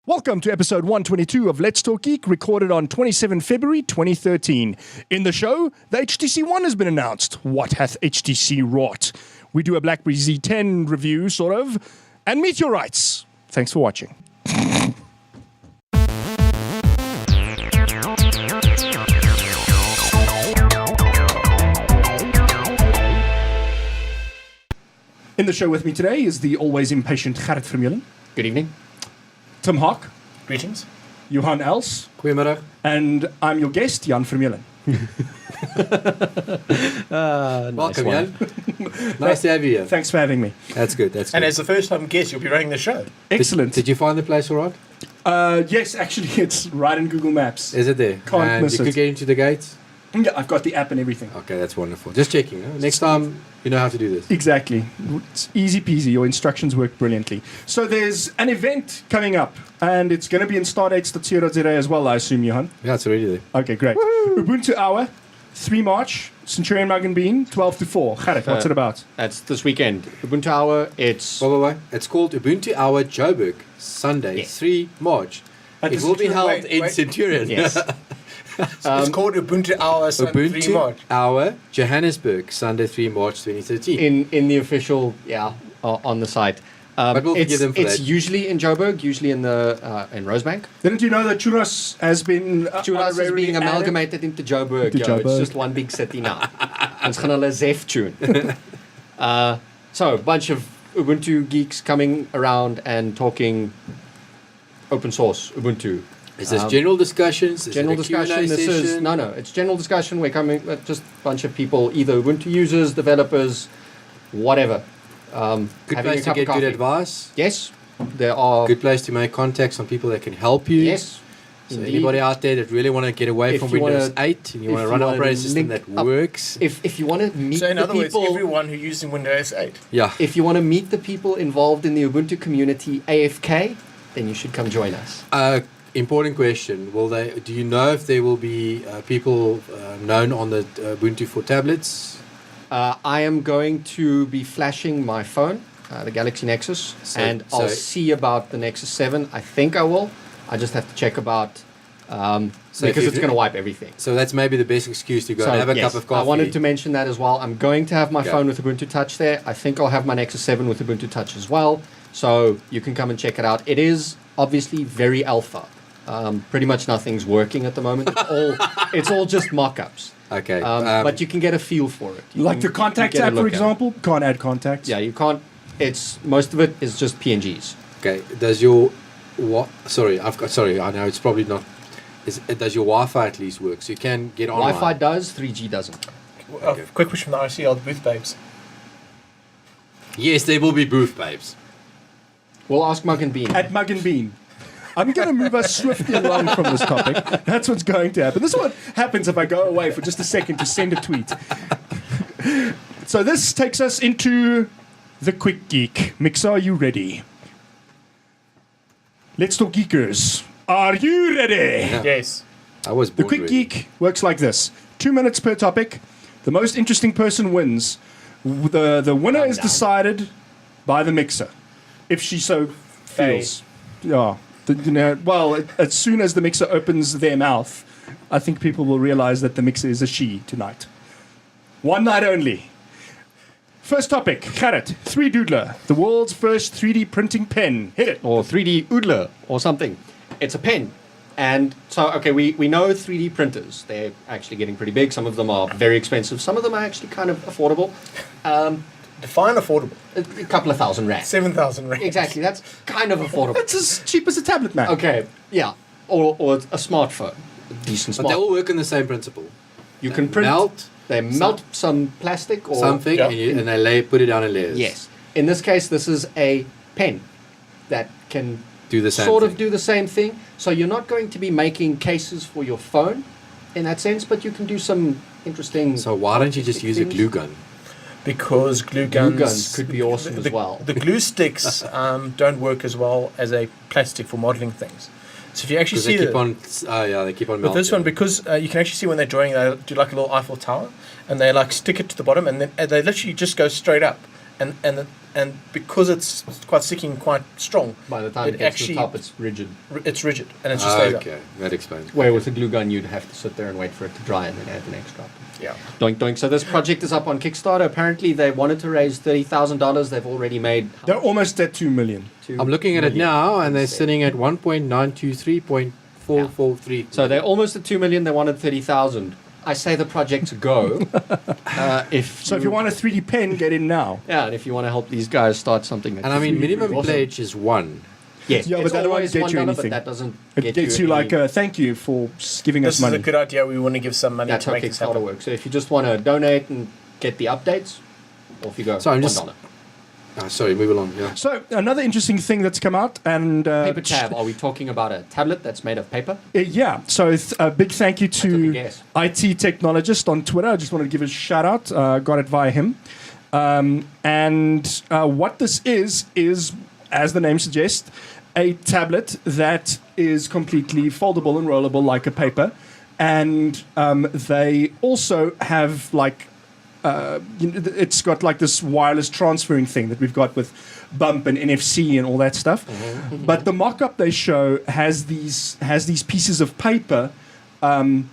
Welcome to episode 122 of Let's Talk Geek, recorded on 27 February 2013. In the show, the HTC One has been announced. What hath HTC wrought? We do a BlackBerry Z10 review, sort of, and meteorites. Thanks for watching. In the show with me today is the always impatient Gerrit Vermeulen. Good evening. Tim Hawk. Greetings. Johan Els. Goedemiddag. And I'm your guest, Jan Vermeulen. Welcome, Jan. Nice to have you here. Thanks for having me. That's good. That's good. And as the first time guest, you'll be running the show. Excellent. Did you find the place all right? Yes, actually, it's right in Google Maps. Is it there? Can't and miss you it. could get into the gates? Yeah, I've got the app and everything. Okay, that's wonderful. Just checking. Huh? Next time, you know how to do this. Exactly. It's easy peasy. Your instructions work brilliantly. So there's an event coming up, and it's going to be in stardates.co.za as well, I assume, Johan. Yeah, it's already there. Okay, great. Woo! Ubuntu Hour, 3 March, Centurion Mug and Bean, 12 to 4. Gerrit, what's it about? That's this weekend. Ubuntu Hour, it's... Wait. It's called Ubuntu Hour Joburg, Sunday, Yes. 3 March. At It the will be Centurion- held in Centurion. Yes. It's called Ubuntu Hour Sunday 3 Ubuntu March. Hour Johannesburg, Sunday, 3 March 2013. in the official, on the site. But we'll forgive them for it's that. usually in Joburg, usually in the in Rosebank. Didn't you know that Churros has been Churras is honorarily being added? amalgamated into Joburg. Into Joburg. It's just one big city now. It's going to Zef tune. So a bunch of Ubuntu geeks coming around and talking open source Ubuntu. Is this general discussions? Is General it a Q&A discussion. This is session? no. It's general discussion. We're coming just a bunch of people, either Ubuntu users, developers, whatever. Good having place a to cup get of good coffee. advice. Yes, there are. Good place to make contacts on people that can help you. Yes, So indeed. anybody out there that really want to get away If from you wanna- Windows 8 and you if want to you run an wanna operating system link that up- works, If you want to meet So in the other words, people, everyone who's using Windows 8. yeah. if you want to meet the people involved in the Ubuntu community AFK, then you should come join us. Important question. Do you know if there will be people known on the Ubuntu for tablets? I am going to be flashing my phone, the Galaxy Nexus, and I'll see about the Nexus 7. I think I will. I just have to check about because it's going to wipe everything. So that's maybe the best excuse to go and have a yes, cup of coffee. I wanted to mention that as well. I'm going to have my Okay. phone with Ubuntu Touch there. I think I'll have my Nexus 7 with Ubuntu Touch as well. So you can come and check it out. It is obviously very alpha. Pretty much nothing's working at the moment. It's all just mock-ups. Okay. But you can get a feel for it. You Like can- the Contacts you get a app, for look at it. example. Can't add contacts. Yeah, you can't. It's most of it is just PNGs. Okay. Does your I know it's probably not. Does your Wi-Fi at least work? So you can get online. Wi-Fi does, 3G doesn't. Quick question from the RC, are the booth babes? Yes, there will be booth babes. We'll ask Mug and Bean. At Mug and Bean. I'm going to move us swiftly along from this topic. That's what's going to happen. This is what happens if I go away for just a second to send a tweet. So this takes us into the Quick Geek. Mixer, are you ready? Let's talk geekers. Are you ready? Yes. I was The born Quick ready. Geek works like this. 2 minutes per topic. The most interesting person wins. The winner is decided by the mixer, if she so feels. Yeah. As soon as the mixer opens their mouth, I think people will realize that the mixer is a she tonight. One night only. First topic, Gerrit, 3 Doodler, the world's first 3D printing pen. Hit it. Or 3D Oodler or something. It's a pen. And so, okay, we know 3D printers. They're actually getting pretty big. Some of them are very expensive. Some of them are actually kind of affordable. Define affordable. A couple of thousand rand. 7,000 rand. Exactly, that's kind of affordable. It's as cheap as a tablet, man. Okay, yeah. Or a smartphone. A decent But they smartphone. all work on the same principle. You can print. Melt They melt some plastic or something Yeah. and they put it down in layers. Yes. In this case, this is a pen that can Do the same sort thing. of do the same thing. So you're not going to be making cases for your phone in that sense, but you can do some interesting. So why don't you just use a things. glue gun? Because glue guns, guns could be awesome as well. The glue sticks don't work as well as a plastic for modeling things. So if you actually Because see they keep on with melting. this one, because you can actually see when they're drawing, they do like a little Eiffel Tower, and they like stick it to the bottom, and then they literally just go straight up, and and because it's quite sticky and quite strong, By the time it gets to the top, it's rigid. it's rigid, and it just stays up. Okay, that explains. Where with a glue gun, you'd have to sit there and wait for it to dry and then add the next drop. Yeah. Doink doink. So this project is up on Kickstarter. Apparently, they wanted to raise $30,000. They've already made. They're almost at 2 million. I'm looking at it now, and they're sitting at 1.923.443. So they're almost at 2 million. They wanted 30,000. I say the project's a go. So if you want a 3D pen, get in now. Yeah, and if you want to help these guys start something that And I mean, really minimum awesome. pledge is 1. Yes, Yeah, but it's that won't always get $1, you anything. but that doesn't It get gets you any- like a thank you for giving This us is money. a good idea. We want to give some money That's to how make this Kickstarter happen. works. So if you just want to donate and get the updates, off you go. So I'm $1. just- sorry, move along. Yeah. So another interesting thing that's come out, and Paper tab. Are we talking about a tablet that's made of paper? Yeah, so a big thank you took a to guess. IT Technologist on Twitter. I just wanted to give a shout out. Got it via him. And what this is, as the name suggests, a tablet that is completely foldable and rollable like a paper. And they also have like, it's got like this wireless transferring thing that we've got with bump and NFC and all that stuff. But the mock-up they show has these pieces of paper in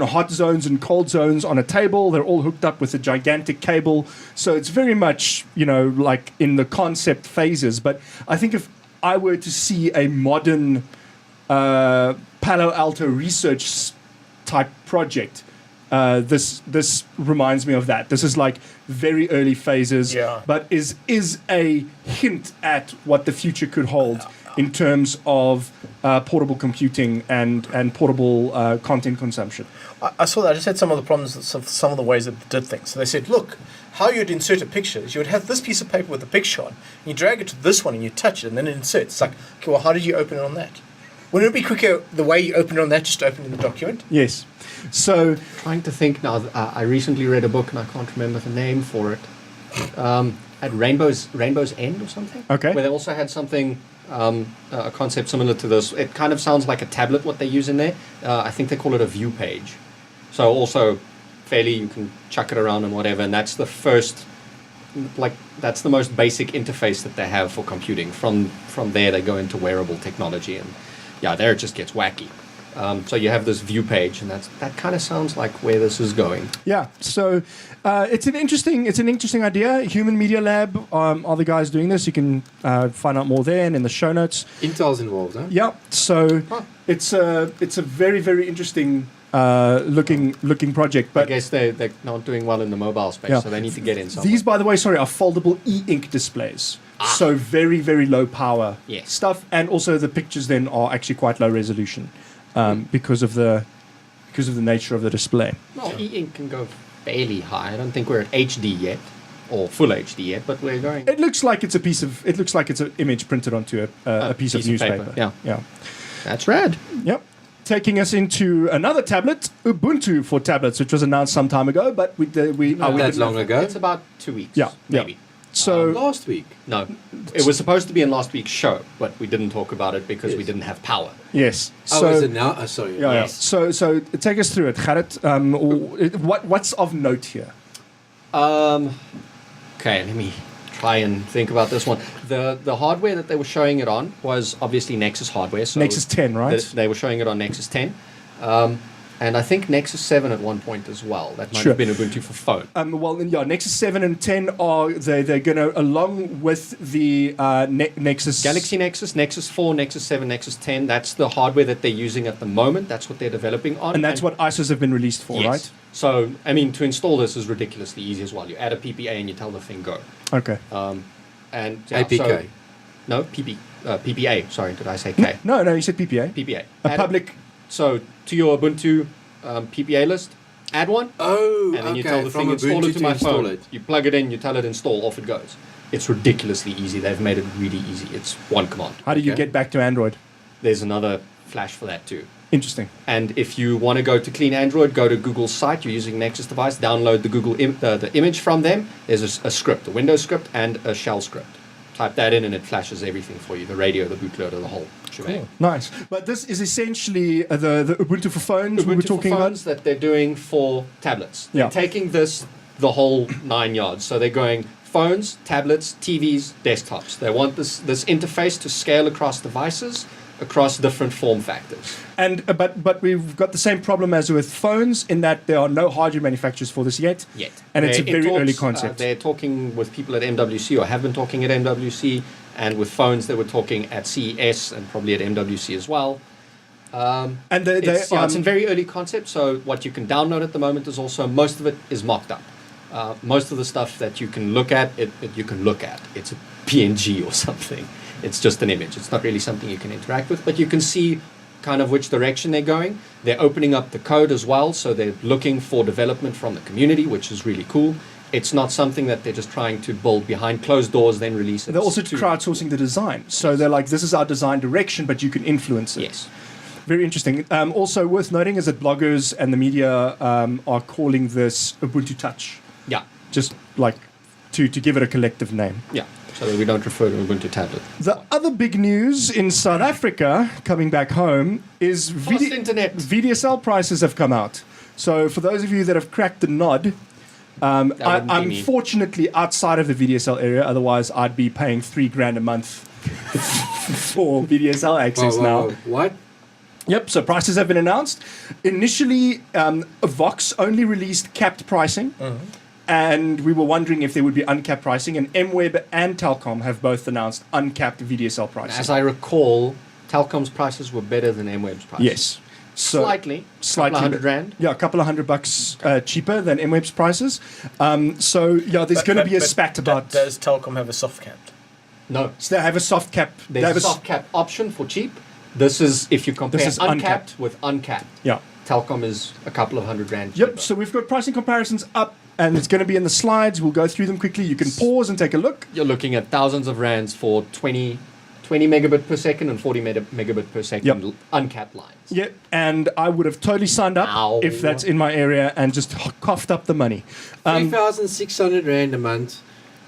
hot zones and cold zones on a table. They're all hooked up with a gigantic cable. So it's very much, like in the concept phases. But I think if I were to see a modern Palo Alto research type project, this reminds me of that. This is like very early phases, Yeah. but is a hint at what the future could hold in terms of portable computing and portable content consumption. I saw that. I just had some of the problems of some of the ways that they did things. So they said, look, how you'd insert a picture is you would have this piece of paper with a picture on, you drag it to this one and you touch it, and then it inserts. It's like, okay, well, how did you open it on that? Wouldn't it be quicker the way you open it on that, just open in the document? Yes. So Trying to think now. I recently read a book and I can't remember the name for it. At Rainbow's End or something. Okay. Where they also had something, a concept similar to this. It kind of sounds like a tablet. What they use in there. I think they call it a view page. So also, fairly you can chuck it around and whatever. And that's the first, that's the most basic interface that they have for computing. From there they go into wearable technology, and yeah, there it just gets wacky. So you have this view page, and that kind of sounds like where this is going. yeah, so it's an interesting idea. Human Media Lab are the guys doing this. You can find out more there and in the show notes. Intel's involved, huh? Yeah, so Huh. it's a very very interesting looking project. I But guess they're not doing well in the mobile space, Yeah. so they need to get in somewhere. these, by the way, are foldable e-ink displays. So very very low power Yes. stuff, and also the pictures then are actually quite low resolution because of the nature of the display. Well, e-ink can go fairly high. I don't think we're at HD yet, or full HD yet, but we're going. It looks like it's an image printed onto a piece of newspaper. Yeah. Yeah. That's rad. Yep. Taking us into another tablet, Ubuntu for tablets, which was announced some time ago, but we Not we that didn't long have- ago. It's about 2 weeks. Yeah, yeah. maybe. So Last week. No, it was supposed to be in last week's show, but we didn't talk about it because we Yes. didn't have power. yes. Oh, So is it now? Sorry. yeah, yeah. Yes. So take us through it, Gerrit. What's of note here? Okay, let me try and think about this one. The hardware that they were showing it on was obviously Nexus hardware. So Nexus 10, right? They were showing it on Nexus 10. And I think Nexus 7 at one point as well. That might Sure. have been Ubuntu for phone. Nexus 7 and 10 are they're going to, along with the Nexus Galaxy Nexus, Nexus 4, Nexus 7, Nexus 10, that's the hardware that they're using at the moment. That's what they're developing on. and that's what ISOs have been released for, yes. right? So, I mean, to install this is ridiculously easy as well. You add a PPA and you tell the thing go. Okay. And yeah, APK. So, no, PPA. Sorry, did I say K? No, you said PPA. PPA. A Add it- public. So, to your Ubuntu PPA list, add one. Oh, And then you okay. tell the From thing install Ubuntu it to my install phone. it. You plug it in, you tell it install, off it goes. It's ridiculously easy. They've made it really easy. It's one command. How do you Okay. get back to Android? There's another flash for that too. Interesting. And if you want to go to clean Android, go to Google's site. You're using Nexus device. Download the the image from them. There's a script, a Windows script and a shell script. Type that in, and it flashes everything for you: the radio, the bootloader, the whole shebang. Nice. But this is essentially the Ubuntu for phones we were Ubuntu for talking phones that they're doing for tablets. Yeah. They're taking this the whole 9 yards. So they're going phones, tablets, TVs, desktops. They want this interface to scale across devices, across different form factors. And but we've got the same problem as with phones in that there are no hardware manufacturers for this yet. And it's a very early concept. They're talking with people at MWC, or have been talking at MWC, and with phones they were talking at CES and probably at MWC as well. And It's a very early concept, so what you can download at the moment is also, most of it is mocked up. Most of the stuff that you can look at, you can look at. It's a PNG or something. It's just an image. It's not really something you can interact with, but you can see kind of which direction they're going. They're opening up the code as well, so they're looking for development from the community, which is really cool. It's not something that they're just trying to build behind closed doors, then release it. They're also crowdsourcing the design. So they're like, this is our design direction, but you can influence it. Yes. Very interesting. Also worth noting is that bloggers and the media are calling this Ubuntu Touch. Yeah. Just like to give it a collective name. Yeah. So that we don't refer to Ubuntu tablet. The other big news in South Africa, coming back home, is internet. VDSL prices have come out. So for those of you that have cracked the nod, I'm fortunately outside of the VDSL area. Otherwise, I'd be paying $3,000 a month for VDSL access now. What? Yep, so prices have been announced. Initially, Vox only released capped pricing. And we were wondering if there would be uncapped pricing, and MWeb and Telkom have both announced uncapped VDSL pricing. As I recall, Telkom's prices were better than MWeb's prices. Yes. So slightly. $100,000. Yeah, a couple of $100 cheaper than MWeb's prices. So, yeah, there's going to be a spat about... Does Telkom have a soft cap? No. So they have a soft cap. There's a soft cap option for cheap. This is, if you compare uncapped with uncapped. Yeah. Telkom is a couple of $100,000 cheaper. Yep, so we've got pricing comparisons up, and it's going to be in the slides. We'll go through them quickly. You can pause and take a look. You're looking at thousands of rands for 20 megabit per second and 40 megabit per second uncapped lines. Yep, and I would have totally signed up if that's in my area and just coughed up the money. 3,600 Rand a month.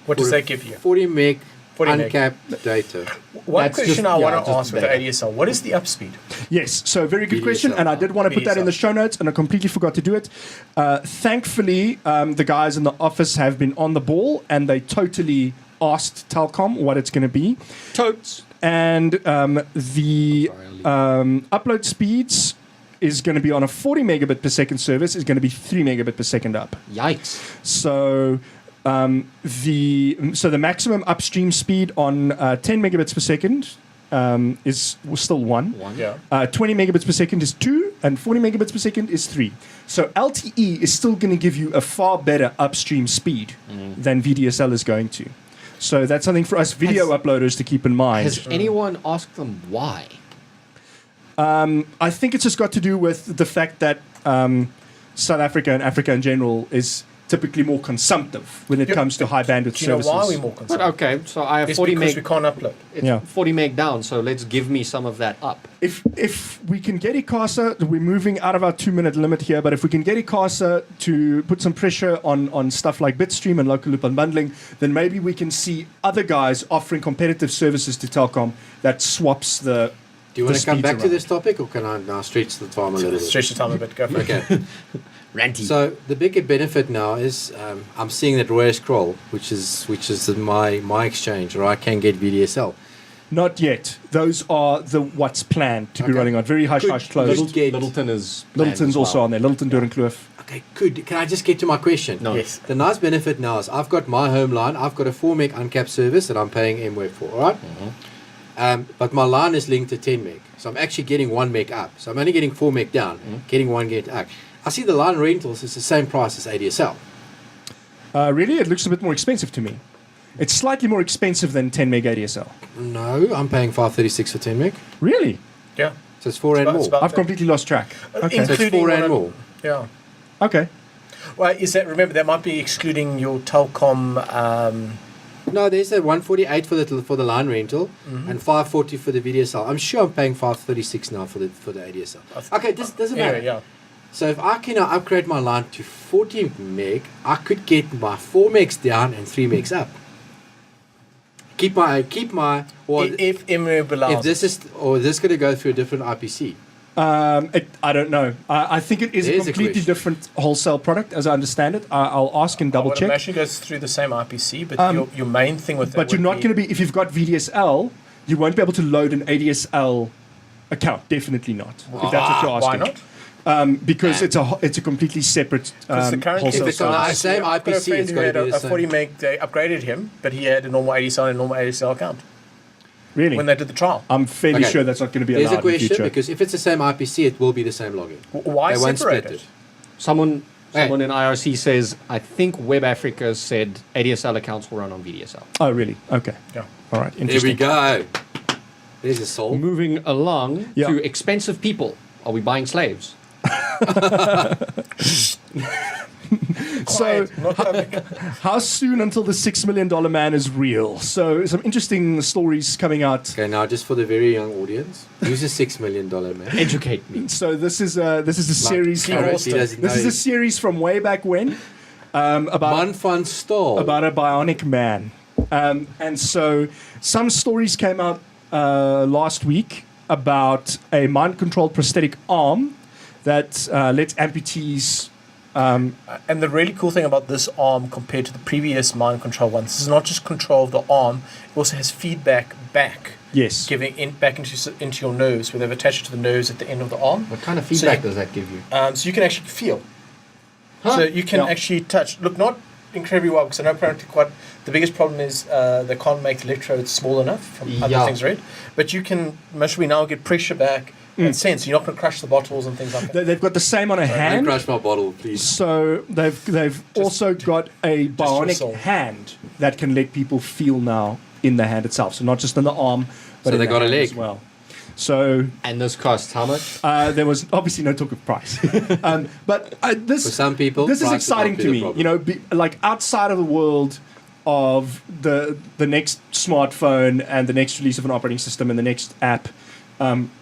What does that give you? 40 meg uncapped data. One question I want to ask with the ADSL, what is the up speed? Yes, so very good question, and I did want to put that in the show notes, and I completely forgot to do it. Thankfully, the guys in the office have been on the ball, and they totally asked Telkom what it's going to be. Totes. And the upload speeds is going to be on a 40 megabit per second service, is going to be 3 megabit per second up. Yikes. So... the maximum upstream speed on 10 megabits per second was still 1. 20 megabits per second is 2, and 40 megabits per second is 3. So LTE is still going to give you a far better upstream speed than VDSL is going to. So that's something for us video uploaders to keep in mind. Has anyone asked them why? I think it's just got to do with the fact that South Africa and Africa in general is typically more consumptive when it comes to high bandwidth services. Do you know why we're more consumptive? But okay, so I have it's 40 because meg. we can't upload. It's 40 meg down, so let's give me some of that up. If we can get ICASA, we're moving out of our 2-minute limit here, but if we can get ICASA to put some pressure on stuff like Bitstream and local loop unbundling, then maybe we can see other guys offering competitive services to Telkom that swaps the... Do you want to come back to this topic, or can I now stretch the time a little bit? Stretch the time a bit, go for it. Okay. Ranty. So the bigger benefit now is I'm seeing that Roy Scroll, which is my exchange, or I can get VDSL. Not yet. Those are what's planned to be running on. Very hush closed. Littleton's also on there. Littleton, Doornkloof. Okay, good. Can I just get to my question? No. Yes. The nice benefit now is I've got my home line. I've got a 4 meg uncapped service that I'm paying MWeb for, all right? But my line is linked to 10 meg. So I'm actually getting 1 meg up. So I'm only getting 4 meg down, getting 1 meg up. I see the line rentals is the same price as ADSL. Really? It looks a bit more expensive to me. It's slightly more expensive than 10 meg ADSL. No, I'm paying 536 for 10 meg. Really? Yeah. So it's 4 Rand more. I've completely lost track. Okay. So it's 4 Rand more. Yeah. Okay. Well, remember, that might be excluding your Telkom... No, there's a 148 for the line rental and 540 for the VDSL. I'm sure I'm paying 536 now for the ADSL. Okay, this doesn't matter. Yeah. So if I can upgrade my line to 40 meg, I could get my 4 megs down and 3 megs up. If MWeb allows. If this is going to go through a different IPC. I don't know. I think it is There's a a completely question. different wholesale product, as I understand it. I'll ask and I double would check. imagine it goes through the same IPC, but your main thing with that But you're would not going to be, if you've got VDSL, you won't be able to load an ADSL account. Definitely not. If that's what you're Why asking. not? Because it's a completely separate Because the current wholesale If it's on service. the same I've got a IPC, friend it's who gotta had be the a same. 40 meg. They upgraded him, but he had a normal ADSL and a normal ADSL account Really? when they did the trial. I'm fairly Okay. sure that's not going to be There's allowed a in the question future. because if it's the same IPC, it will be the same login. Why They won't separate split it? Someone Hey. in IRC says, I think Web Africa said ADSL accounts will run on VDSL. Oh, really? Okay. Yeah. All right. There we Interesting. go. There's a soul. Moving along Yeah. to expensive people. Are we buying slaves? So, Quiet, not public. how soon until the $6 million man is real? So, some interesting stories coming out. Okay, now just for the very young audience, who's a $6 million man? Educate me. So, this is a series. Keep From, Austin. He doesn't this know. is a series from way back when. About Man van Staal. about a bionic man. And so some stories came out last week about a mind-controlled prosthetic arm that lets amputees. And the really cool thing about this arm compared to the previous mind control ones, this is not just control of the arm, it also has feedback back, Yes. giving back into your nerves, where they've attached it to the nerves at the end of the arm. What kind of So feedback you- does that give you? So you can actually feel. Huh? So you can Yeah. actually touch. Look, not incredibly well, because I know apparently quite the biggest problem is they can't make the electrodes small enough from other Yeah. things read. But you can mostly now get pressure back and sense. You're not going to crush the bottles and things like that. They've got the same on a Don't hand. crush my bottle, please. So they've also got a bionic soul. hand that can let people feel now in the hand itself. So not just in the arm, but So in they the got a hand leg. as well. So And this costs how much? there was obviously no talk of price, but this For some people, this is price will not exciting be to the me. problem. You know, like outside of the world of the next smartphone and the next release of an operating system and the next app.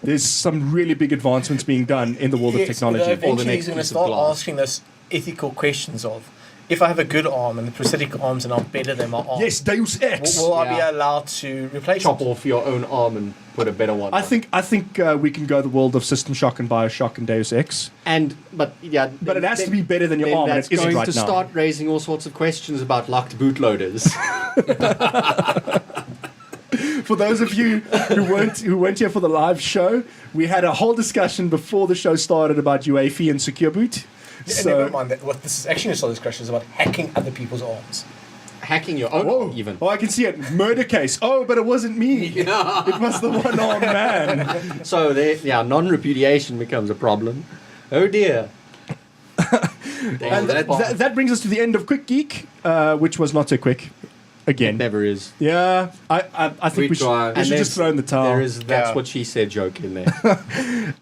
There's some really big advancements being done in the world of Yes, technology. but eventually next he's going to piece of start glass. asking those ethical questions of, if I have a good arm and the prosthetic arms are now better than my arm, Yes, Deus Ex. will I be Yeah. allowed to replace Chop it? off your own arm and put a better one I on. think we can go the world of System Shock and Bioshock and Deus Ex, But but it has to be better than your then arm, and that's it isn't going right to now. start raising all sorts of questions about locked bootloaders. For those of you who weren't here for the live show, we had a whole discussion before the show started about UEFI and Secure Boot. Yeah, never mind that. What this is actually going to start this question is about hacking other people's arms. Hacking your own Whoa! arm even. Oh, I can see it. Murder case. Oh, but it wasn't me. It was the one-armed man. So non-repudiation becomes a problem. Oh dear. And that brings us to the end of Quick Geek, which was not so quick. Again. Never is. Yeah, I think We we should, try. we should just throw in the towel. There is that's Yeah. what she said joke in there.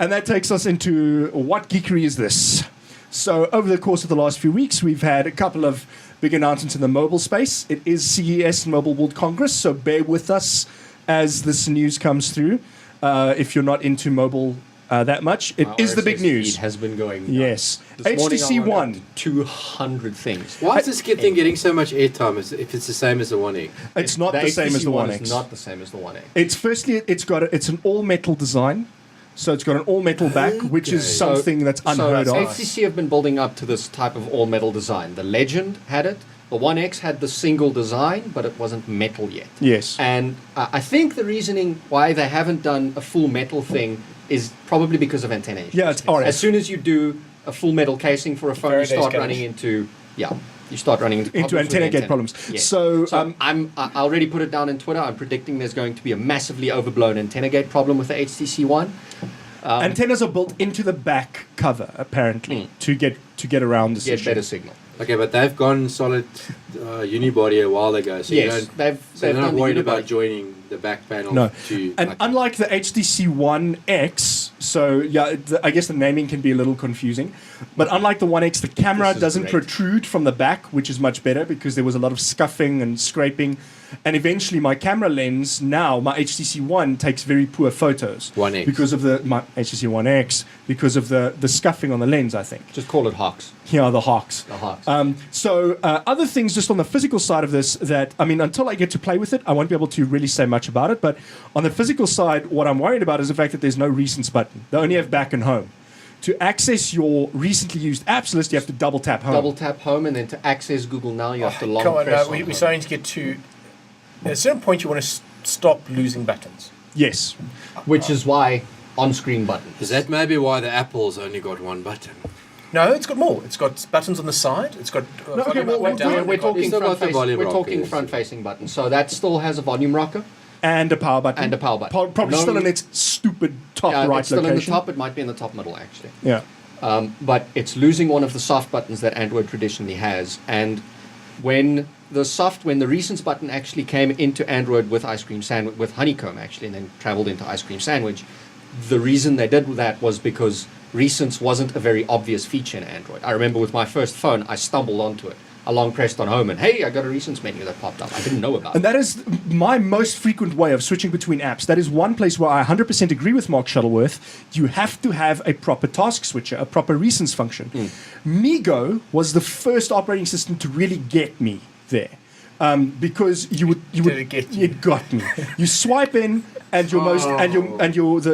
And that takes us into what geekery is this? So over the course of the last few weeks, we've had a couple of big announcements in the mobile space. It is CES and Mobile World Congress, so bear with us as this news comes through. If you're not into mobile that much, it is the big RSS news. feed has been going. Yes, This morning I HTC went up One. to 200 things. Why is this kid thing getting so much airtime if it's the same as the One Egg? It's not the same as the One Is X. not the same as the One X. It's firstly, it's an all metal design, so it's got an all metal back, which is Okay. something that's unheard so of. HTC have been building up to this type of all metal design. The Legend had it. The One X had the single design, but it wasn't metal yet. Yes. And I think the reasoning why they haven't done a full metal thing is probably because of antenna issues. Yeah, it's RF. As soon as you do a full metal casing for a phone, Faraday's you start cage. running into you start running into problems with antenna the gate problems. Yes. So, I already put it down in Twitter. I'm predicting there's going to be a massively overblown antenna gate problem with the HTC One. Antennas are built into the back cover apparently to get around this Get issue. better signal. Okay, but they've gone solid unibody a while ago, so Yes, so they're they're not done the worried about unibody. joining the back panel No, to. and unlike the HTC One X, so yeah, I guess the naming can be a little confusing. But unlike the One X, the camera This is doesn't great. protrude from the back, which is much better because there was a lot of scuffing and scraping And eventually my camera lens, now my HTC One, takes very poor photos. 1X. Because of my HTC One X, because of the scuffing on the lens, I think. Just call it Hawks. Yeah, the hawks. The Hawks. Other things just on the physical side of this that, I mean, until I get to play with it, I won't be able to really say much about it. But on the physical side, what I'm worried about is the fact that there's no recents button. They only have back and home. To access your recently used apps list, you have to double tap home. Double tap home, and then to access Google Now, you have to long Come on, press. we're starting to get to. At a certain point, you want to stop losing buttons. Yes. Which is why on-screen buttons. Is that maybe why the Apple's only got one button? No, it's got more. It's got buttons on the side. It's got. okay, well, volume up, down. We're talking still got the front-facing. volume We're rocker, talking yes. front-facing buttons. So that still has a volume rocker. And a power button. And a power button. Probably No- still in its stupid top right it's still location. in the top. It might be in the top middle, actually. Yeah. But it's losing one of the soft buttons that Android traditionally has. And when the recents button actually came into Android with ice cream sandwich, with honeycomb actually, and then traveled into ice cream sandwich, the reason they did that was because recents wasn't a very obvious feature in Android. I remember with my first phone, I stumbled onto it. I long pressed on home and hey, I got a recents menu that popped up. I didn't know about And it. that is my most frequent way of switching between apps. That is one place where I 100% agree with Mark Shuttleworth. You have to have a proper task switcher, a proper recents function. Migo was the first operating system to really get me there. Because you would it get you? it got me. You swipe in and your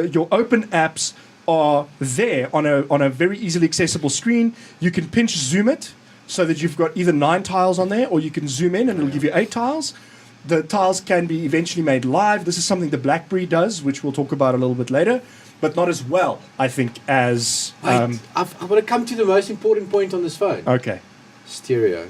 your open apps are there on a very easily accessible screen. You can pinch zoom it so that you've got either 9 tiles on there, or you can zoom in and it'll give you 8 tiles. The tiles can be eventually made live. This is something the BlackBerry does, which we'll talk about a little bit later, but not as well, I think, as Wait, I've got to come to the most important point on this phone. okay. Stereo.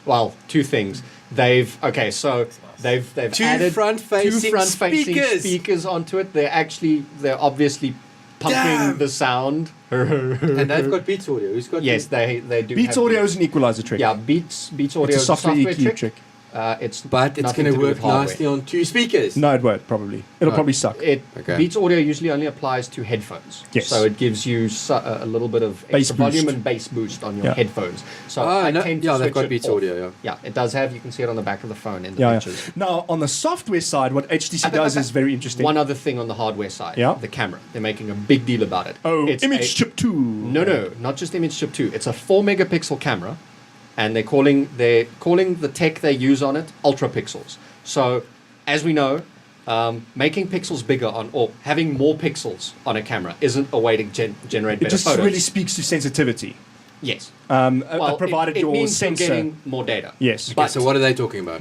Well, two things. They've added two front-facing speakers onto it. They're obviously pumping Damn. the sound. And they've got Beats Audio. Who's got Yes, they do. Beats have Audio is an equalizer trick. Yeah, Beats Audio It's a is a software software EQ trick. trick. It's But it's nothing going to to do work with hardware. nicely on 2 speakers. No, it won't, probably. It'll probably suck. Okay. Beats Audio usually only applies to headphones. Yes. So it gives you a little bit of Bass extra volume boost. and bass boost on your Yeah. headphones. So Ah, I no, tend to yeah, they've switch got it Beats off. Audio, yeah. Yeah, it does have. You can see it on the back of the phone in the Yeah, pictures. yeah. Now, on the software side, what HTC does is very interesting. One other thing on the hardware side, Yeah. the camera. They're making a big deal about it. Oh, It's image chip 2. No, not just image chip 2. It's a 4 megapixel camera, and they're calling the tech they use on it ultra pixels. So, as we know, making pixels bigger or having more pixels on a camera isn't a way to generate It better just photos. really speaks to sensitivity. Yes. Provided it your means sensor. you're getting more data. Yes. Okay, But, so what are they talking about?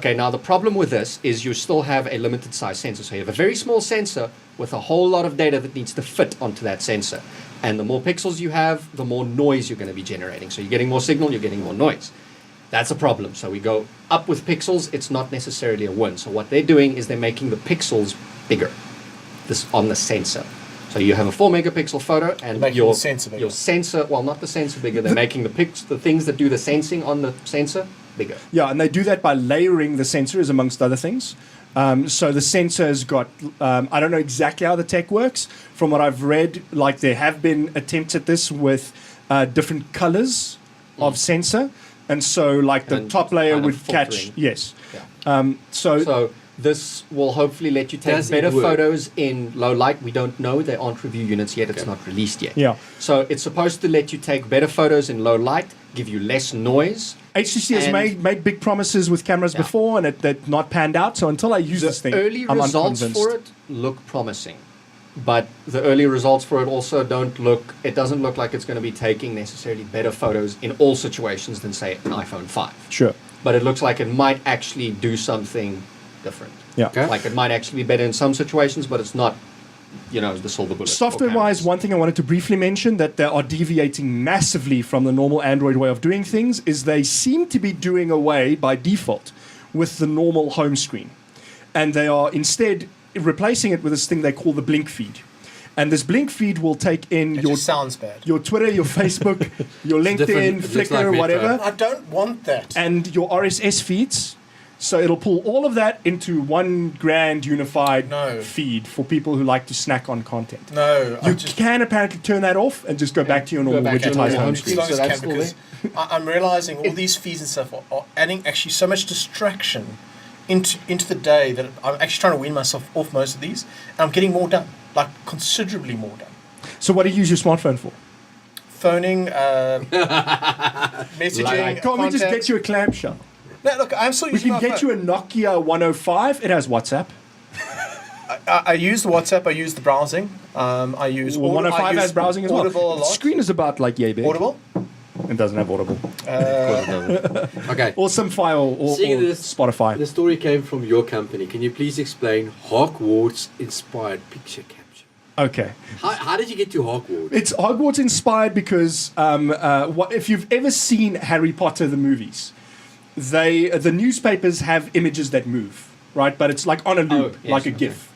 now the problem with this is you still have a limited size sensor. So you have a very small sensor with a whole lot of data that needs to fit onto that sensor. And the more pixels you have, the more noise you're going to be generating. So you're getting more signal, you're getting more noise. That's a problem. So we go up with pixels, it's not necessarily a win. So what they're doing is they're making the pixels bigger on the sensor. So you have a 4 megapixel photo and Making your the sensor bigger. your sensor, well, not the sensor bigger, they're making the things that do the sensing on the sensor bigger. Yeah, and they do that by layering the sensors, amongst other things. So the sensor's got, I don't know exactly how the tech works. From what I've read, like there have been attempts at this with different colors of sensor. And so like the And top layer kind of would catch, filtering. yes. Yeah. So this will hopefully let you take Does it better work? photos in low light. We don't know. They aren't review units yet. It's Okay. not released yet. Yeah. So it's supposed to let you take better photos in low light, give you less noise. HTC has And- made big promises with cameras Yeah. before, and they've not panned out. So until I use this thing, Early I'm results unconvinced. for it look promising. But the early results for it also it doesn't look like it's going to be taking necessarily better photos in all situations than, say, an iPhone 5. Sure. But it looks like it might actually do something different. Yeah. Okay. Like it might actually be better in some situations, but it's not, the silver bullet. for Software-wise, cameras. one thing I wanted to briefly mention that they are deviating massively from the normal Android way of doing things is they seem to be doing away by default with the normal home screen. And they are instead replacing it with this thing they call the blink feed. And this blink feed will take in It your just sounds bad. your Twitter, your Facebook, your different. LinkedIn, It looks Flickr, like Metro. whatever, I don't want that. and your RSS feeds. So it'll pull all of that into one grand unified No. feed for people who like to snack on content. No, You can apparently turn that off and just go back to your normal back to widgetized normal home home screen. as long So as that's can, because I'm realizing all these feeds and stuff are adding actually so much distraction into the day that I'm actually trying to wean myself off most of these, and I'm getting more done, like considerably more done. So what do you use your smartphone for? Phoning, messaging. Can't we just contacts. get you a clamshell? No, look, I'm still We using can my get phone. you a Nokia 105. It has WhatsApp. I use the WhatsApp. I use the browsing. I use Well, 105 I use has browsing as well. Audible a The lot. screen is about like yay big. Audible. It doesn't have Audible. Okay. Or some file or Seeing this, Spotify. The story came from your company. Can you please explain Hogwarts-inspired picture capture? Okay. How did you get to Hogwarts? It's Hogwarts inspired because if you've ever seen Harry Potter the movies, the newspapers have images that move, right? But it's like on a loop, yes, like a okay. GIF,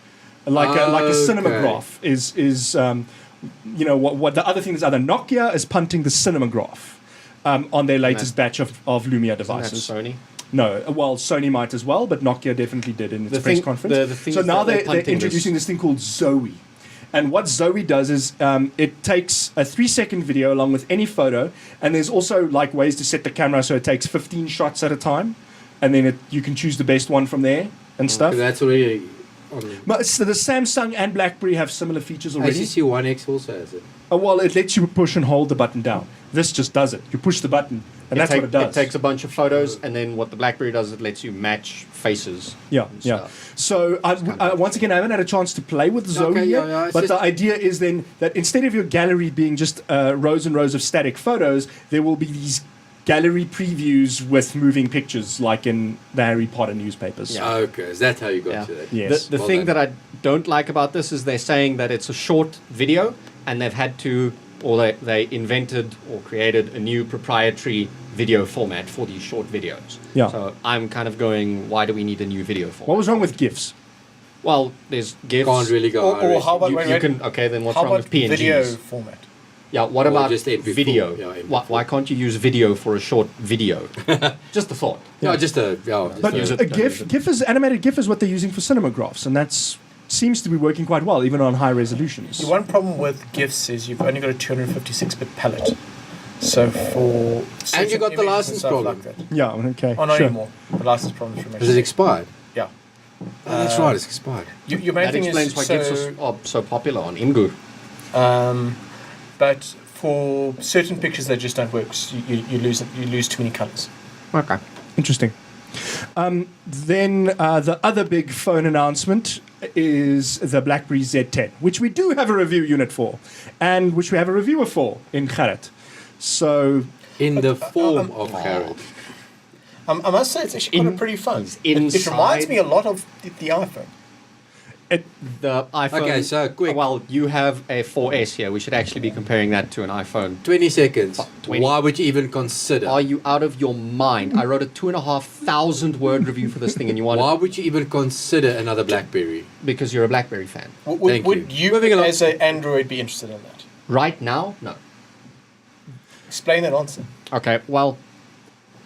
like a Okay. cinematograph is what the other thing is. Either Nokia is punting the cinematograph on their latest batch of Lumia That's devices. Sony. No, well, Sony might as well, but Nokia definitely did in its The press thing- conference. the thing So is now that they're they're punting introducing this thing called Zoe. And what Zoe does is it takes a 3-second video along with any photo, and there's also like ways to set the camera so it takes 15 shots at a time, and then you can choose the best one from there and stuff. That's already on the But so the Samsung and BlackBerry have similar features already. HTC One X also has it. Well, it lets you push and hold the button down. This just does it. You push the button, and that's what it does. It takes a bunch of photos, and then what the BlackBerry does, it lets you match faces. Yeah, and yeah. stuff. So once again, I haven't had a chance to play with Zoe Okay, yet, yeah, it's but just- the idea is then that instead of your gallery being just rows and rows of static photos, there will be these gallery previews with moving pictures, like in the Harry Potter newspapers. Yeah. Okay, is that how you got Yeah. to that? Yes. The Well thing done. that I don't like about this is they're saying that it's a short video, and they've had to, or they invented or created a new proprietary video format for these short videos. Yeah. So I'm kind of going, why do we need a new video format? What was wrong with GIFs? Well, there's GIFs. Can't really go Or Irish. how about You, wait, you wait. can, okay, then what's How wrong about with PNGs? video format? Yeah, what Or about just MP4? video? Yeah, MP4. Why can't you use video for a short video? Just a thought. No, just a But use it, a don't use GIF, it. animated GIF is what they're using for cinemagraphs, and that's seems to be working quite well, even on high resolutions. The one problem with GIFs is you've only got a 256-bit palette. So for And you got the certain images and license stuff problem. like that. Yeah, okay. Oh, not sure. anymore. The license problem remains. Has it expired? Yeah. Oh, that's right, it's expired. Your main That thing explains is why GIFs are so popular on Imgur. but for certain pictures they just don't work. So you lose too many colors. Okay. Interesting. Then the other big phone announcement is the BlackBerry Z10, which we do have a review unit for, and which we have a reviewer for in Gerrit. So In the form of Harold. I must say it's actually quite a pretty phone. It reminds inside- me a lot of the iPhone. The iPhone. Okay, so quick. Well, you have a 4S here. We should actually be comparing that to an iPhone. 20 seconds. 20. Why would you even consider? Are you out of your mind? I wrote a 2,500 word review for this thing, and you want Why it would you even consider another BlackBerry? because you're a BlackBerry fan. Thank Would you. you, Moving along. as an Android, be interested in that? Right now, no. Explain that answer. Okay, well,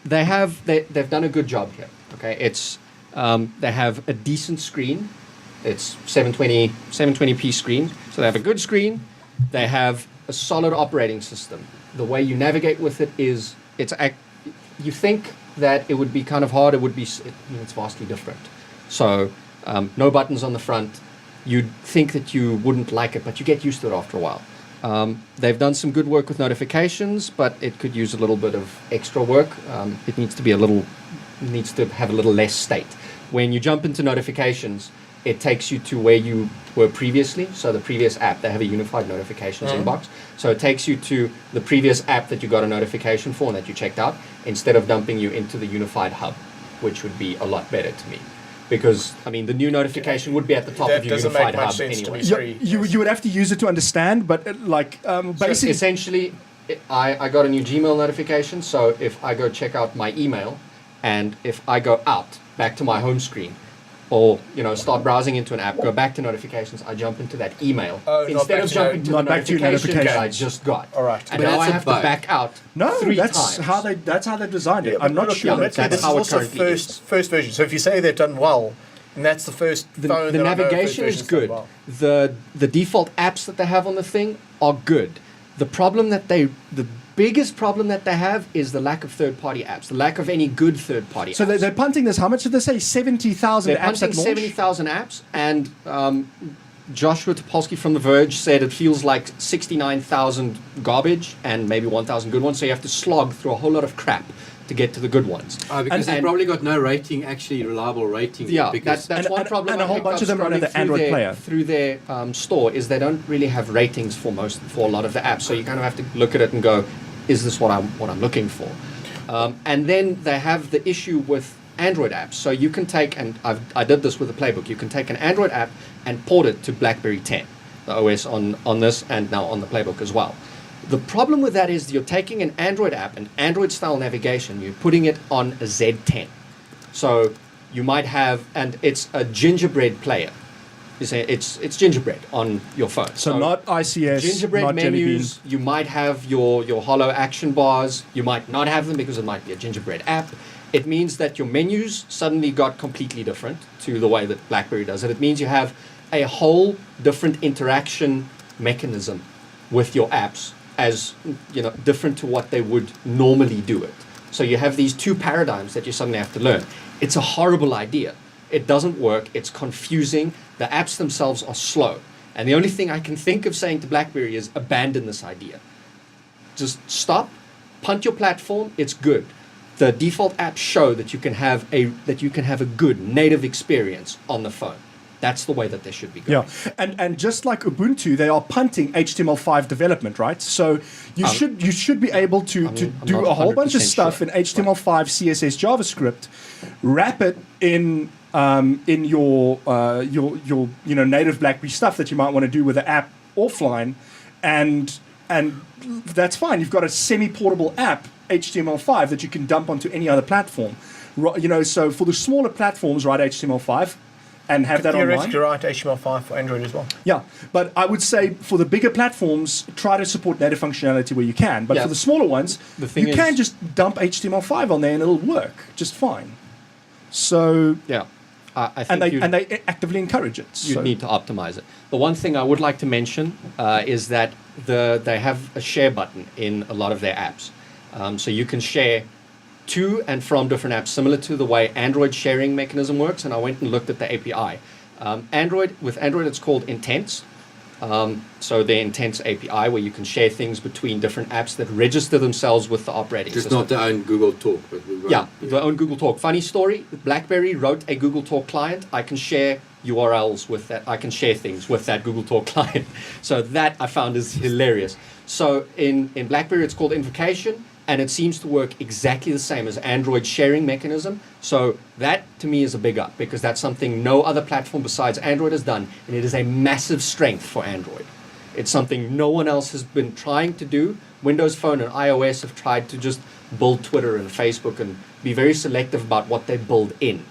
they've done a good job here. Okay, it's they have a decent screen. It's 720p screen, so they have a good screen. They have a solid operating system. The way you navigate with it is you think that it would be kind of hard. It would be. It's vastly different. So no buttons on the front. You'd think that you wouldn't like it, but you get used to it after a while. They've done some good work with notifications, but it could use a little bit of extra work. It needs to have a little less state. When you jump into notifications, it takes you to where you were previously. So the previous app, they have a unified notifications inbox. So it takes you to the previous app that you got a notification for and that you checked out, instead of dumping you into the unified hub, which would be a lot better to me. Because, I mean, the new notification would be at the top That of your doesn't unified make much hub sense to anyway. me. Sorry. you would have to use it to understand, but So basically, essentially, I got a new Gmail notification. So if I go check out my email, and if I go out back to my home screen, or start browsing into an app, go back to notifications, I jump into that email Oh, not instead back of to jumping to the not back to your notifications I notifications. just got. All right. And But now that's I a have bug. to back out. no, 3 that's times. how they designed it. I'm not Look, sure. admit, That's this is how it also currently is. first version. So if you say they've done well, and that's the first The phone that I know navigation first is version's done good. well. The default apps that they have on the thing are good. The problem that the biggest problem that they have is the lack of third-party apps, the lack of any good third-party So apps. they're punting this. How much did they say? 70,000 They're apps punting at launch? 70,000 apps, and Joshua Topolsky from The Verge said it feels like 69,000 garbage and maybe 1,000 good ones, so you have to slog through a whole lot of crap to get to the good ones. Because they've and- probably got no rating, actually reliable rating. Yeah, because that's one problem. and a I whole picked bunch up of them run scrolling the through Android their- player. Through their store is they don't really have ratings for a lot of the apps, so you kind of have to look at it and go, is this what I'm looking for? And then they have the issue with Android apps. So you can take, and I did this with the playbook, you can take an Android app and port it to BlackBerry 10, the OS on this, and now on the playbook as well. The problem with that is you're taking an Android app, an Android-style navigation, you're putting it on a Z10. So you might have, and it's a gingerbread player. You say it's gingerbread on your phone. So not ICS, Gingerbread not Jelly Bean. menus. You might have your hollow action bars. You might not have them because it might be a gingerbread app. It means that your menus suddenly got completely different to the way that BlackBerry does it. It means you have a whole different interaction mechanism with your apps, as different to what they would normally do it. So you have these two paradigms that you suddenly have to learn. It's a horrible idea. It doesn't work. It's confusing. The apps themselves are slow. And the only thing I can think of saying to BlackBerry is abandon this idea. Just stop, punt your platform. It's good. The default apps show that you can have a good native experience on the phone. That's the way that they should be going. Yeah, and just like Ubuntu, they are punting HTML5 development, right? So you should be able to I'm do not a whole bunch of 100% stuff sure. in HTML5, CSS, JavaScript, wrap it in your native BlackBerry stuff that you might want to do with the app offline, and that's fine. You've got a semi-portable app HTML5 that you can dump onto any other platform. So for the smaller platforms, write HTML5. And have that online. Theoretically, write HTML5 for Android as well. Yeah, but I would say for the bigger platforms, try to support native functionality where you can. But Yeah. for the smaller ones, The thing you is- can just dump HTML5 on there and it'll work just fine. So, Yeah. I think and they actively encourage it. you So. need to optimize it. The one thing I would like to mention is that they have a share button in a lot of their apps. So you can share to and from different apps, similar to the way Android sharing mechanism works. And I went and looked at the API. With Android, it's called Intents. So the Intents API, where you can share things between different apps that register themselves with the operating Just system. not their own Google Talk, but Their own Google Talk. Funny story, BlackBerry wrote a Google Talk client. I can share URLs with that. I can share things with that Google Talk client. So that I found is hilarious. So in BlackBerry, it's called Invocation, and it seems to work exactly the same as Android sharing mechanism. So that, to me, is a big up, because that's something no other platform besides Android has done, and it is a massive strength for Android. It's something no one else has been trying to do. Windows Phone and iOS have tried to just build Twitter and Facebook and be very selective about what they build in.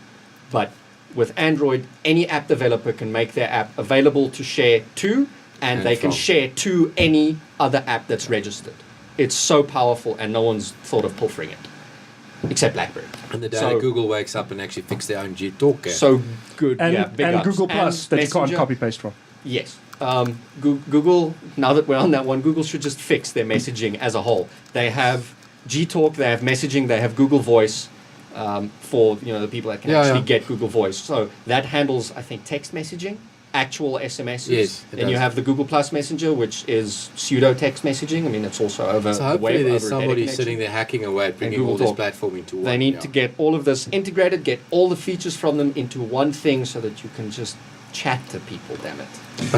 But with Android, any app developer can make their app available to share to, and they can from. share to any other app that's registered. It's so powerful, and no one's thought of pilfering it, except BlackBerry. And the day So- Google wakes up and actually fix their own G-Talk app. So good, And, yeah, big and ups. Google Plus And that you can't Messenger. copy paste from. Yes. Google, now that we're on that one, Google should just fix their messaging as a whole. They have Gtalk, they have messaging, they have Google Voice for the people that can actually get Google Voice. So that handles, I think, text messaging, actual SMSs. Yes, it Then you does. have the Google Plus Messenger, which is pseudo text messaging. I mean, it's also over So the web. hopefully there's over a data somebody connection. sitting there hacking away at bringing Google all this Talk. platform into one. They need to get all of this integrated, get all the features from them into one thing so that you can just chat to people, damn it.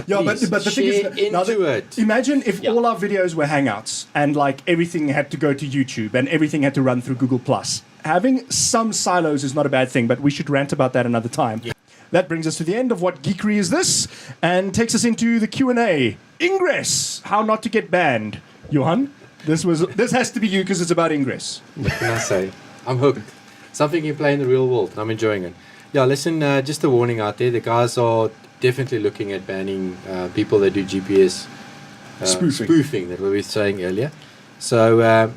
Yeah, Please, but the thing is, share now into that- it. imagine if Yeah. all our videos were Hangouts and like everything had to go to YouTube and everything had to run through Google Plus. Having some silos is not a bad thing, but we should rant about that another time. That brings us to the end of What Geekery Is This, and takes us into the Q&A. Ingress, how not to get banned. Johan, this has to be you because it's about Ingress. What can I say? I'm hooked. Something you play in the real world, and I'm enjoying it. Yeah, listen, just a warning out there. The guys are definitely looking at banning people that do GPS spoofing that we were saying earlier. So,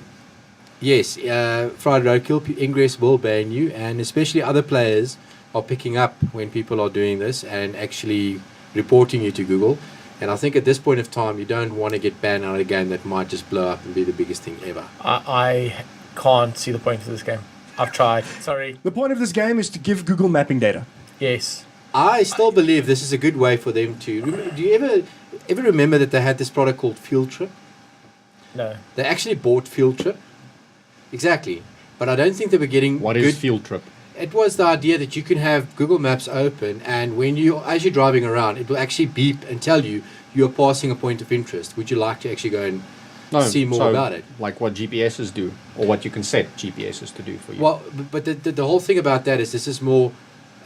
yes, Fried Roadkill, Ingress will ban you, and especially other players are picking up when people are doing this and actually reporting you to Google. And I think at this point of time, you don't want to get banned out of a game that might just blow up and be the biggest thing ever. I can't see the point of this game. I've tried. Sorry. The point of this game is to give Google mapping data. Yes. I still believe this is a good way for them to... Do you ever remember that they had this product called Field Trip? No. They actually bought Field Trip. Exactly. But I don't think they were getting What good... is Field Trip? It was the idea that you can have Google Maps open, and as you're driving around, it will actually beep and tell you you're passing a point of interest. Would you like to actually go and see more about it? Like what GPSs do, or what you can set GPSs to do for you. Well, but the whole thing about that is this is more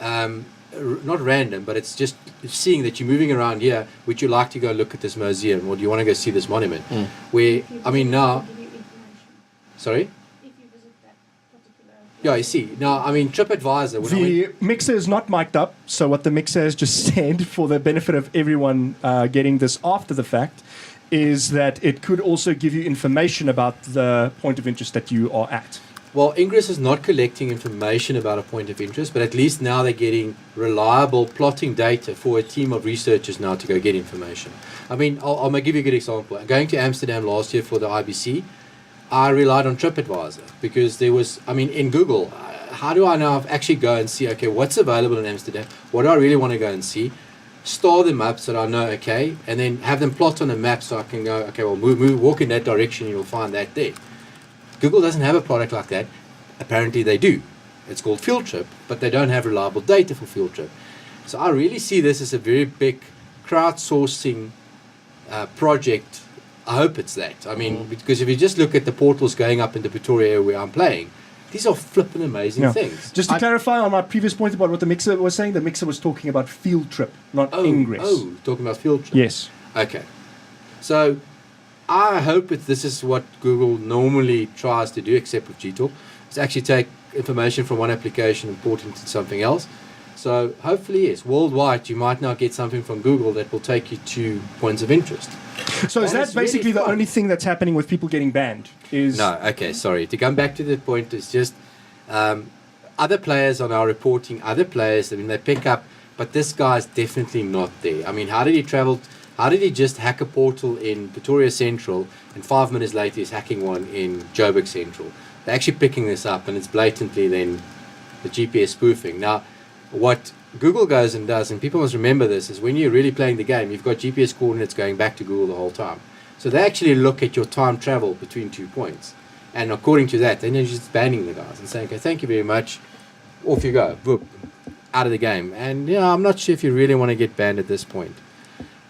not random, but it's just seeing that you're moving around here. Would you like to go look at this museum, or do you want to go see this monument? Where, I mean, now... Sorry? Yeah, you see. Now, I mean, TripAdvisor... The mixer is not mic'd up, so what the mixer has just said, for the benefit of everyone getting this after the fact, is that it could also give you information about the point of interest that you are at. Well, Ingress is not collecting information about a point of interest, but at least now they're getting reliable plotting data for a team of researchers now to go get information. I mean, I'll give you a good example. Going to Amsterdam last year for the IBC, I relied on TripAdvisor because there was, I mean, in Google, how do I now actually go and see, okay, what's available in Amsterdam? What do I really want to go and see? Star them up so that I know, okay, and then have them plot on a map so I can go, okay, well, walk in that direction, you'll find that there. Google doesn't have a product like that. Apparently they do. It's called Field Trip, but they don't have reliable data for Field Trip. So I really see this as a very big crowdsourcing project. I hope it's that. I mean, because if you just look at the portals going up in the Pretoria area where I'm playing, these are flipping amazing things. Just to clarify on my previous point about what the mixer was saying, the mixer was talking about Field Trip, not Ingress. Oh, talking about Field Trip. Yes. Okay. So I hope this is what Google normally tries to do, except with Gtalk, is actually take information from one application and port it into something else. So hopefully, yes, worldwide you might now get something from Google that will take you to points of interest. So is that basically the only thing that's happening with people getting banned? No, okay, sorry. To come back to the point, it's just other players are now reporting other players. I mean, they pick up, but this guy's definitely not there. I mean, how did he travel? How did he just hack a portal in Pretoria Central and 5 minutes later he's hacking one in Joburg Central? They're actually picking this up, and it's blatantly then the GPS spoofing. Now, what Google goes and does, and people must remember this, is when you're really playing the game, you've got GPS coordinates going back to Google the whole time. So they actually look at your time travel between 2 points. And according to that, then they're just banning the guys and saying, okay, thank you very much, off you go, whoop, out of the game. And I'm not sure if you really want to get banned at this point.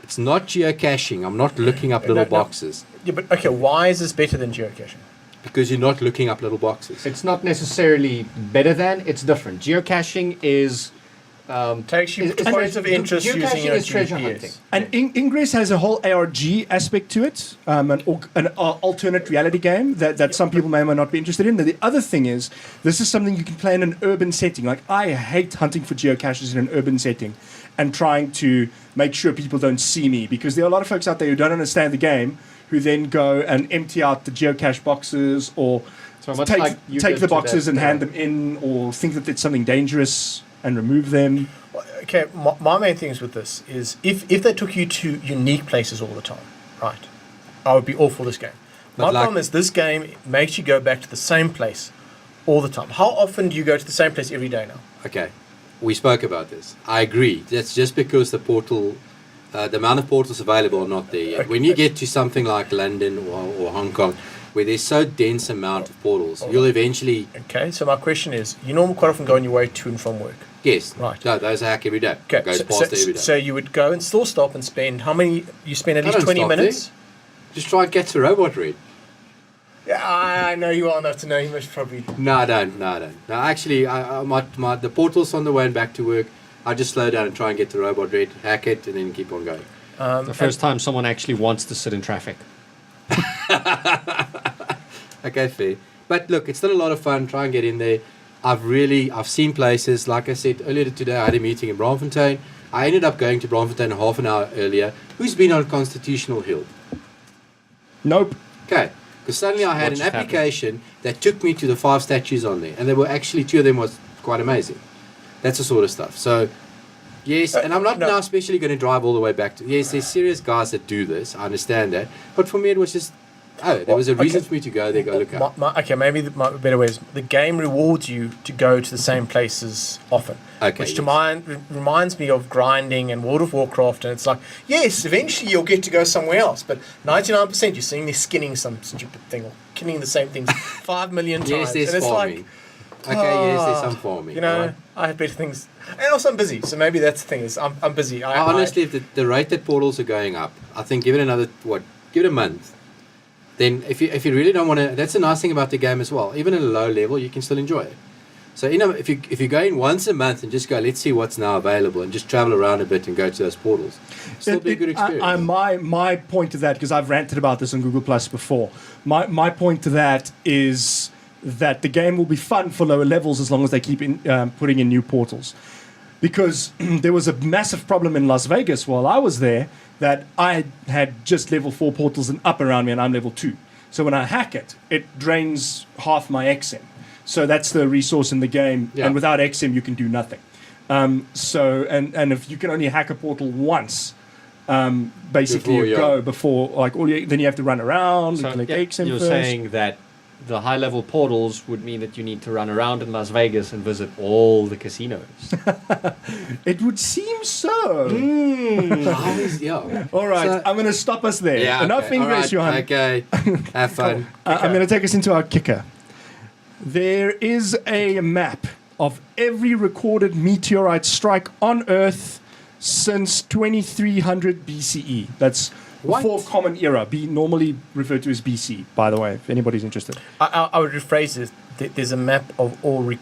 It's not geocaching. I'm not looking up little boxes. Yeah, but okay, why is this better than geocaching? Because you're not looking up little boxes. It's not necessarily better than, it's different. Geocaching is... takes you to points of interest using your treasure GPS. hunting. And Ingress has a whole ARG aspect to it, an alternate reality game that some people may or may not be interested in. The other thing is, this is something you can play in an urban setting. Like, I hate hunting for geocaches in an urban setting and trying to make sure people don't see me, because there are a lot of folks out there who don't understand the game, who then go and empty out the geocache boxes, or take the boxes and hand them in, or think that it's something dangerous and remove them. Okay, my main things with this is if they took you to unique places all the time, right, I would be all for this game. My problem is this game makes you go back to the same place all the time. How often do you go to the same place every day now? Okay, we spoke about this. I agree. That's just because the portal, the amount of portals available are not there yet. When you get to something like London or Hong Kong, where there's so dense amount of portals, you'll eventually... Okay, so my question is, you normally quite often go on your way to and from work. Yes. Right. No, those hack every day. Okay. Goes past every day. So you would go and still stop and spend, how many, you spend at least 20 minutes? There. Just try and catch the robot red. Yeah, I know you well enough to know you must probably... No, I don't. No, actually, the portal's on the way back to work. I just slow down and try and get the robot red, hack it, and then keep on going. The first time someone actually wants to sit in traffic. Okay, fair. But look, it's still a lot of fun. Try and get in there. I've seen places, like I said earlier today, I had a meeting in Braamfontein. I ended up going to Braamfontein half an hour earlier. Who's been on Constitutional Hill? Nope. Okay, because suddenly I had an application that took me to the 5 statues on there, and there were actually 2 of them was quite amazing. That's the sort of stuff. So Yes, and I'm not no. now especially going to drive all the way back to. Yes, there's serious guys that do this. I understand that, but for me it was just. Oh, there was a reason for me to go there. Go look up. Okay, maybe the better way is the game rewards you to go to the same places often. Okay, Which yes. to mine reminds me of grinding and World of Warcraft, and it's like, yes, eventually you'll get to go somewhere else, but 99% you're sitting there skinning some stupid thing or killing the same things 5 million times. Yes, there's and it's farming. like, Yes, there's some farming. you know, right? I have better things. And also I'm busy, so maybe that's the thing is I'm busy. Honestly, if the rate that portals are going up, I think give it another give it a month. Then if you really don't want to, that's the nice thing about the game as well. Even at a low level, you can still enjoy it. So if you go in once a month and just go, let's see what's now available, and just travel around a bit and go to those portals, still be a good experience. My point to that, because I've ranted about this on Google Plus before. My point to that is that the game will be fun for lower levels as long as they keep putting in new portals. Because there was a massive problem in Las Vegas while I was there that I had just level 4 portals and up around me, and I'm level 2. So when I hack it, it drains half my XM. So that's the resource in the game, Yeah. and without XM you can do nothing. So if you can only hack a portal once, basically then you have to run around and collect XM you're first. saying that the high-level portals would mean that you need to run around in Las Vegas and visit all the casinos. It would seem so. Yeah. All right, So- I'm going to stop us there. Yeah. Enough okay. Ingress, All Johan. right. Okay. Have fun. I'm going to take us into our kicker. There is a map of every recorded meteorite strike on Earth since 2300 BCE. That's What? before Common Era, normally referred to as BC, by the way, if anybody's interested. I would rephrase it. There's a map of all. You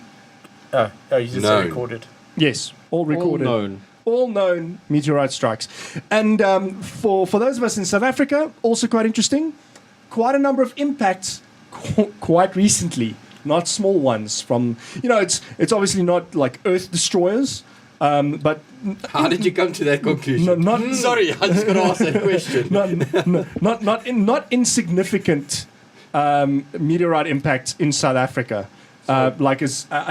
just said Known. recorded. Yes, all recorded. All known. All known meteorite strikes. And for those of us in South Africa, also quite interesting, quite a number of impacts quite recently. Not small ones from, it's obviously not like Earth destroyers, but How did you come to that conclusion? Sorry, I just got to ask that question. not insignificant meteorite impacts in South Africa. I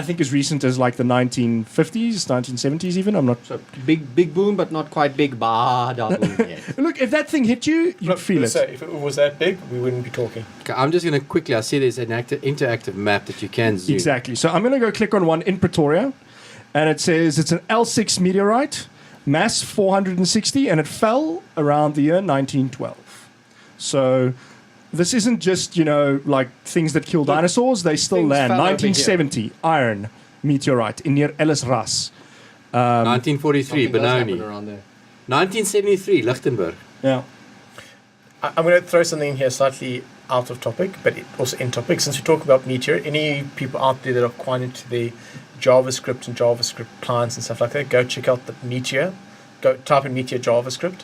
think as recent as like the 1950s, 1970s even. I'm not. So big boom, but not quite big bada boom yet. Look, if that thing hit you, you'd feel it. So if it was that big, we wouldn't be talking. Okay, I'm just going to quickly, I see there's an interactive map that you can zoom. Exactly. So I'm going to go click on one in Pretoria, and it says it's an L6 meteorite, mass 460, and it fell around the year 1912. So this isn't just, like things that kill dinosaurs. They still things land. fell over 1970, iron meteorite in near Ellis Ras. 1943, Something does happen Benoni. around there. 1973, Lichtenberg. Yeah. I'm going to throw something in here slightly out of topic, but also in topic. Since we talk about Meteor, any people out there that are quite into the JavaScript and JavaScript clients and stuff like that, go check out the Meteor. Go type in Meteor JavaScript.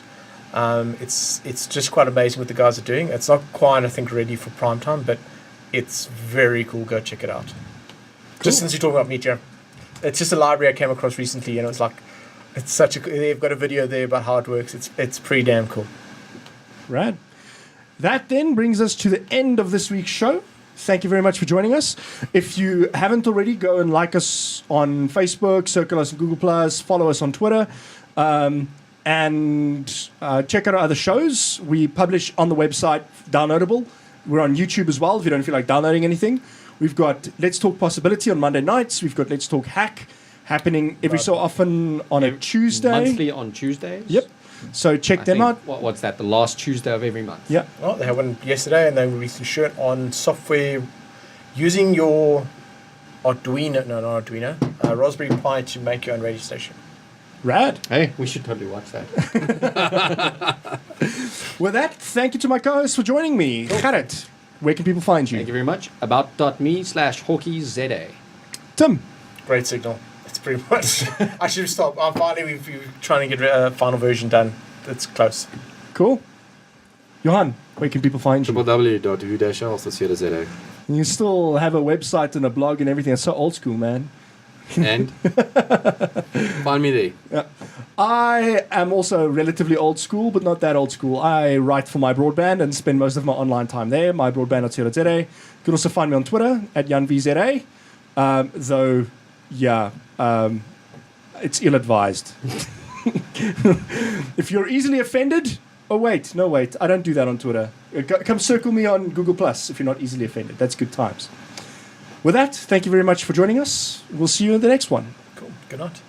It's just quite amazing what the guys are doing. It's not quite, I think, ready for prime time, but it's very cool. Go check it out. Just since you're talking about Meteor, it's just a library I came across recently, and it's like, it's such a. They've got a video there about how it works. It's pretty damn cool. Rad. That then brings us to the end of this week's show. Thank you very much for joining us. If you haven't already, go and like us on Facebook, circle us on Google+, follow us on Twitter, and check out our other shows. We publish on the website, downloadable. We're on YouTube as well, if you don't feel like downloading anything. We've got Let's Talk Possibility on Monday nights. We've got Let's Talk Hack happening every so often on a Tuesday. Monthly on Tuesdays. Yep. So check I them think- out. What's that? The last Tuesday of every month. Yeah. Well, they had one yesterday, and they released a shirt on software using your Arduino, no, not Arduino, Raspberry Pi to make your own radio station. Rad. Hey, we should totally watch that. With that, thank you to my co-host for joining me. Gerrit, where can people find you? Thank you very much. About.me/hockeyza. Tim. Great signal. It's pretty much. I should stop. Finally, we're trying to get a final version done. It's close. Cool. Johan, where can people find you? www.u-health.co.za. You still have a website and a blog and everything. It's so old school, man. And find me there. I am also relatively old school, but not that old school. I write for My Broadband and spend most of my online time there, mybroadband.co.za. You can also find me on Twitter at JanVZA. it's ill-advised. If you're easily offended, wait, I don't do that on Twitter. Come circle me on Google Plus if you're not easily offended. That's good times. With that, thank you very much for joining us. We'll see you in the next one. Cool. Good night.